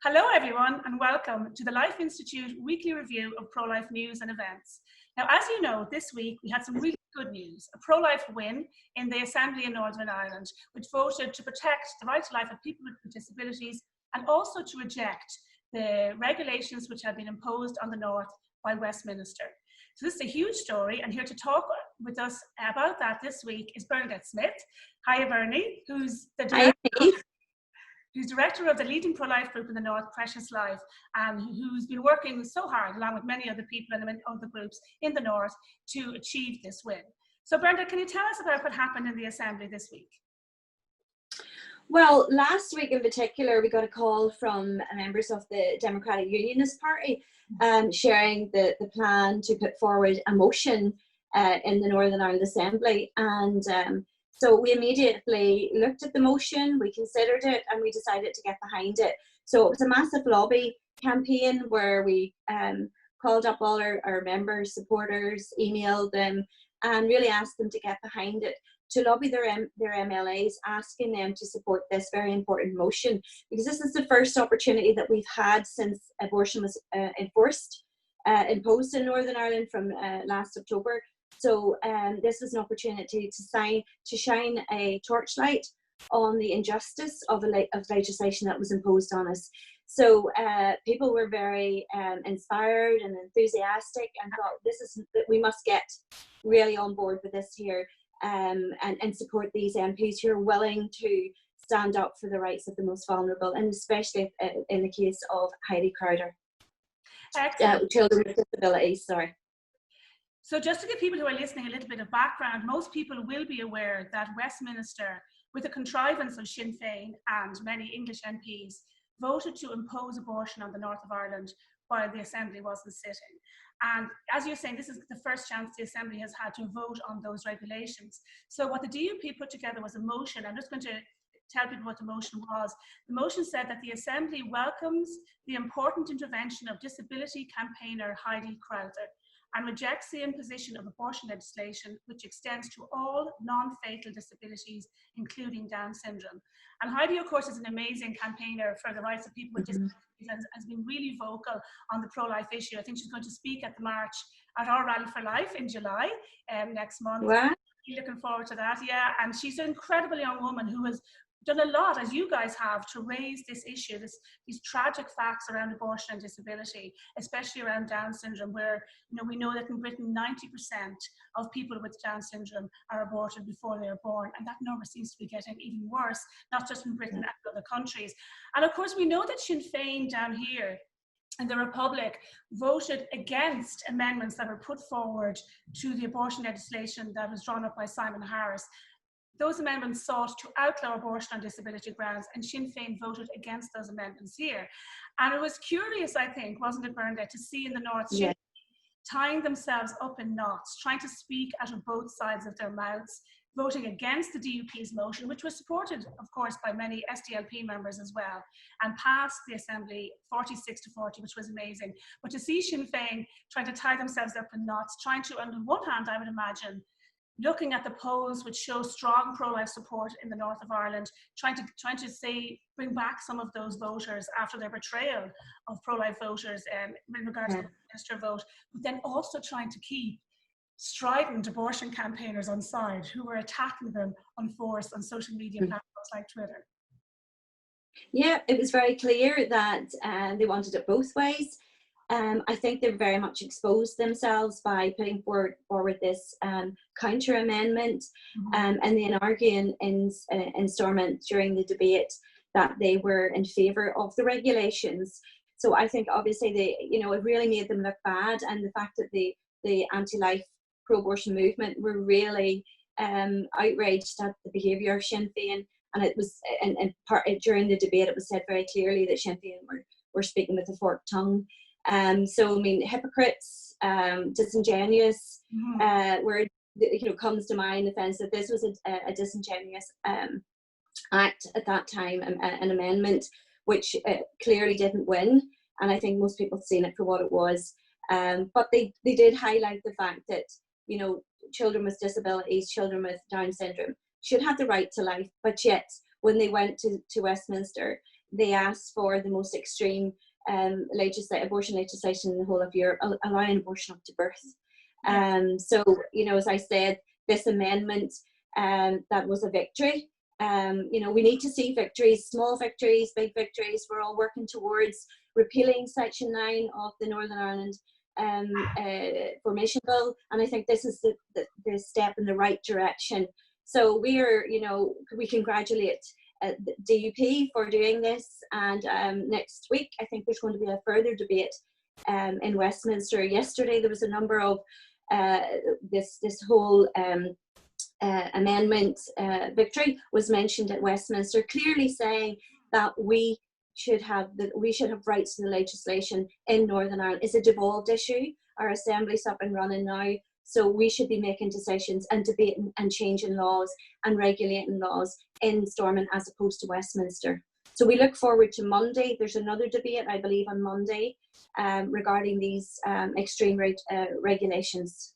Hello everyone and welcome to the Life Institute weekly review of pro-life news and events. Now, as you know, this week we had some really good news, a pro-life win in the Assembly in Northern Ireland, which voted to protect the right to life of people with disabilities and also to reject the regulations which have been imposed on the North by Westminster. So this is a huge story, and here to talk with us about that this week is Bernadette Smyth. Hi Bernie, who's the director of the leading pro-life group in the North, Precious Life, and who's been working so hard, along with many other people and other groups in the North, to achieve this win. So Brenda, can you tell us about what happened in the Assembly this week? Well, last week in particular, we got a call from members of the Democratic Unionist Party sharing the plan to put forward a motion in the Northern Ireland Assembly. And so we immediately looked at the motion, we considered it, and we decided to get behind it. So it was a massive lobby campaign where we called up all our members, supporters, emailed them, and really asked them to get behind it, to lobby their MLAs, asking them to support this very important motion, because this is the first opportunity that we've had since abortion was imposed in Northern Ireland from last October. So this was an opportunity to shine a torchlight on the injustice of legislation that was imposed on us. So people were very inspired and enthusiastic and thought we must get really on board with this here and support these MPs who are willing to stand up for the rights of the most vulnerable, and especially in the case of Heidi Crowther. Children with disabilities, sorry. So just to give people who are listening a little bit of background, most people will be aware that Westminster, with the contrivance of Sinn Féin and many English MPs, voted to impose abortion on the North of Ireland while the Assembly wasn't sitting. And as you're saying, this is the first chance the Assembly has had to vote on those regulations. So what the DUP put together was a motion. I'm just going to tell people what the motion was. The motion said that the Assembly welcomes the important intervention of disability campaigner Heidi Crowther and rejects the imposition of abortion legislation which extends to all non-fatal disabilities, including Down syndrome. And Heidi, of course, is an amazing campaigner for the rights of people with disabilities and has been really vocal on the pro-life issue. I think she's going to speak at the march at our Rally for Life in July next month. Wow. Looking forward to that, yeah. And she's an incredible young woman who has done a lot, as you guys have, to raise this issue, these tragic facts around abortion and disability, especially around Down syndrome, where we know that in Britain 90% of people with Down syndrome are aborted before they are born, and that number seems to be getting even worse, not just in Britain, but other countries. And of course, we know that Sinn Féin down here in the Republic voted against amendments that were put forward to the abortion legislation that was drawn up by Simon Harris. Those amendments sought to outlaw abortion on disability grounds, and Sinn Féin voted against those amendments here. And it was curious, I think, wasn't it, Bernadette, to see in the North Sinn Féin tying themselves up in knots, trying to speak out of both sides of their mouths, voting against the DUP's motion, which was supported, of course, by many SDLP members as well, and passed the Assembly 46-40, which was amazing. But to see Sinn Féin trying to tie themselves up in knots, trying to, on the one hand, I would imagine, looking at the polls which show strong pro-life support in the North of Ireland, trying to say, bring back some of those voters after their betrayal of pro-life voters in regards to the Westminster vote, but then also trying to keep strident abortion campaigners on side who were attacking them on force on social media platforms like Twitter. Yeah, it was very clear that they wanted it both ways. I think they very much exposed themselves by putting forward this counter amendment and then arguing in Stormont during the debate that they were in favour of the regulations. So I think obviously it really made them look bad, and the fact that the anti-life pro-abortion movement were really outraged at the behaviour of Sinn Féin, and it was during the debate it was said very clearly that Sinn Féin were speaking with a forked tongue. So I mean, hypocrites, disingenuous, word comes to mind, the sense that this was a disingenuous act at that time, an amendment which clearly didn't win, and I think most people have seen it for what it was. But they did highlight the fact that children with disabilities, children with Down syndrome should have the right to life, but yet when they went to Westminster, they asked for the most extreme abortion legislation in the whole of Europe, allowing abortion up to birth. So, you know, as I said, this amendment, that was a victory. You know, we need to see victories, small victories, big victories. We're all working towards repealing Section 9 of the Northern Ireland Formation Bill, and I think this is the step in the right direction. So we're, you know, we congratulate the DUP for doing this, and next week I think there's going to be a further debate in Westminster. Yesterday there was a number of this whole amendment victory was mentioned at Westminster, clearly saying that we should have rights to the legislation in Northern Ireland. It's a devolved issue. Our assembly's up and running now, so we should be making decisions and debating and changing laws and regulating laws in Stormont as opposed to Westminster. So we look forward to Monday. There's another debate, I believe, on Monday regarding these extreme regulations.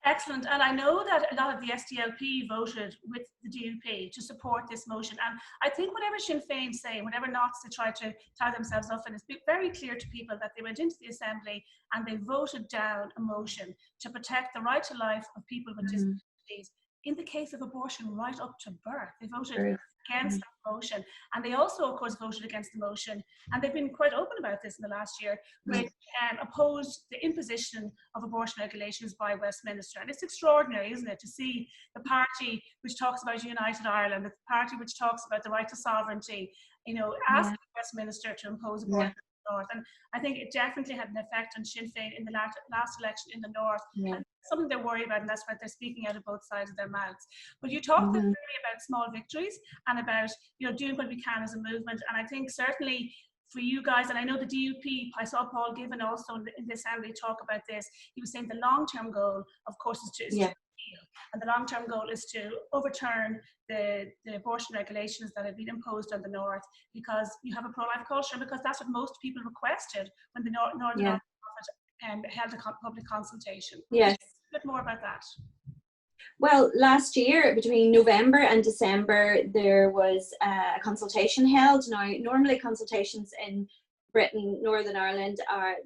Excellent. And I know that a lot of the SDLP voted with the DUP to support this motion. And I think whatever Sinn Féin say, whatever knots they try to tie themselves up in, it's very clear to people that they went into the Assembly and they voted down a motion to protect the right to life of people with disabilities. In the case of abortion right up to birth, they voted against that motion. And they also, of course, voted against the motion, and they've been quite open about this in the last year, which opposed the imposition of abortion regulations by Westminster. And it's extraordinary, isn't it, to see the party which talks about United Ireland, the party which talks about the right to sovereignty, you know, asking Westminster to impose abortion. North. And I think it definitely had an effect on Sinn Féin in the last election in the North. And something they're worried about, and that's why they're speaking out of both sides of their mouths. But you talked really about small victories and about, you know, doing what we can as a movement. And I think certainly for you guys, and I know the DUP, I saw Paul Given also in the Assembly talk about this. He was saying the long-term goal, of course, is to repeal. And the long-term goal is to overturn the abortion regulations that have been imposed on the North, because you have a pro-life culture, because that's what most people requested when the Northern Ireland held a public consultation. Yes. A bit more about that. Well, last year, between November and December, there was a consultation held. Now, normally consultations in Britain, Northern Ireland,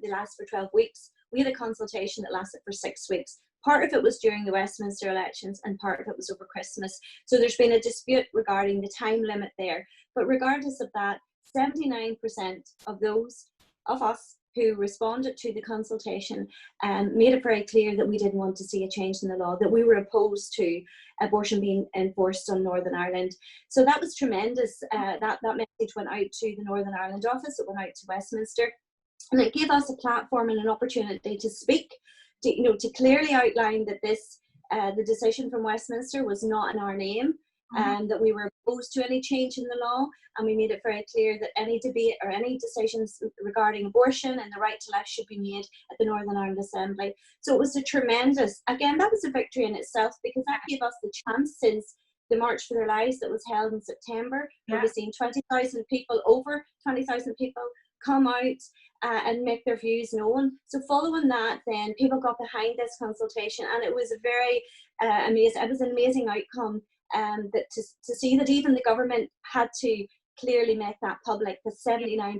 they last for 12 weeks. We had a consultation that lasted for 6 weeks. Part of it was during the Westminster elections and part of it was over Christmas. So there's been a dispute regarding the time limit there. But regardless of that, 79% of those of us who responded to the consultation made it very clear that we didn't want to see a change in the law, that we were opposed to abortion being enforced on Northern Ireland. So that was tremendous. That message went out to the Northern Ireland office, it went out to Westminster, and it gave us a platform and an opportunity to speak, to clearly outline that the decision from Westminster was not in our name, and that we were opposed to any change in the law, and we made it very clear that any debate or any decisions regarding abortion and the right to life should be made at the Northern Ireland Assembly. So it was a tremendous, again, that was a victory in itself, because that gave us the chance, since the March for Their Lives that was held in September, where we've seen 20,000 people, over 20,000 people come out and make their views known. So following that, then people got behind this consultation, and it was a very amazing, it was an amazing outcome, that to see that even the government had to clearly make that public, that 79%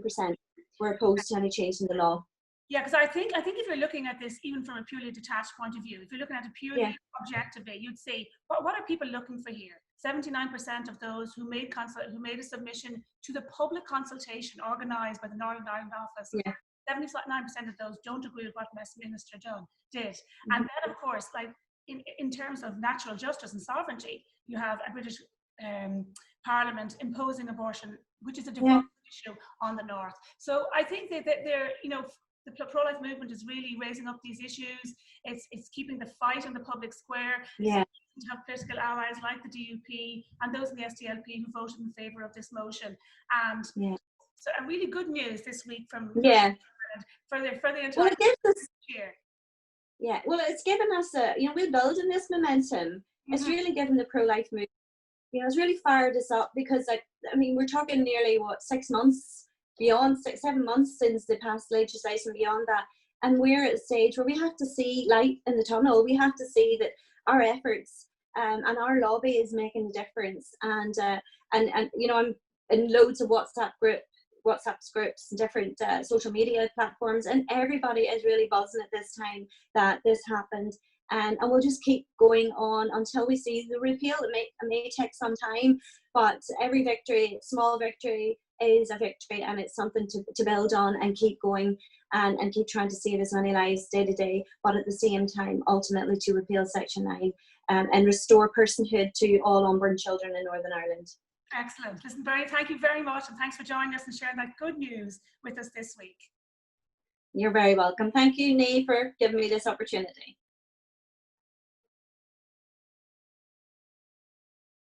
were opposed to any change in the law. Yeah, because I think if you're looking at this even from a purely detached point of view, if you're looking at it purely objectively, you'd say, what are people looking for here? 79% of those who made a submission to the public consultation organised by the Northern Ireland office, 79% of those don't agree with what Westminster did. And then, of course, like in terms of natural justice and sovereignty, you have a British Parliament imposing abortion, which is a devolved issue on the North. So I think that they're, the pro-life movement is really raising up these issues. It's keeping the fight in the public square. So to have political allies like the DUP and those in the SDLP who voted in favour of this motion. And so a really good news this week from for the entire year. Yeah, well, it's given us we're building this momentum. It's really given the pro-life movement, it's really fired us up, because we're talking nearly 6 months, beyond 7 months since they passed legislation, beyond that, and we're at a stage where we have to see light in the tunnel. We have to see that our efforts and our lobby is making a difference, and I'm in loads of WhatsApp groups and different social media platforms, and everybody is really buzzing at this time that this happened. And we'll just keep going on until we see the repeal. It may take some time, but every victory, small victory, is a victory, and it's something to build on and keep going and keep trying to save as many lives day to day, but at the same time, ultimately to repeal Section 9 and restore personhood to all unborn children in Northern Ireland. Excellent. Listen, Barry, thank you very much, and thanks for joining us and sharing that good news with us this week. You're very welcome. Thank you, Niamh, for giving me this opportunity.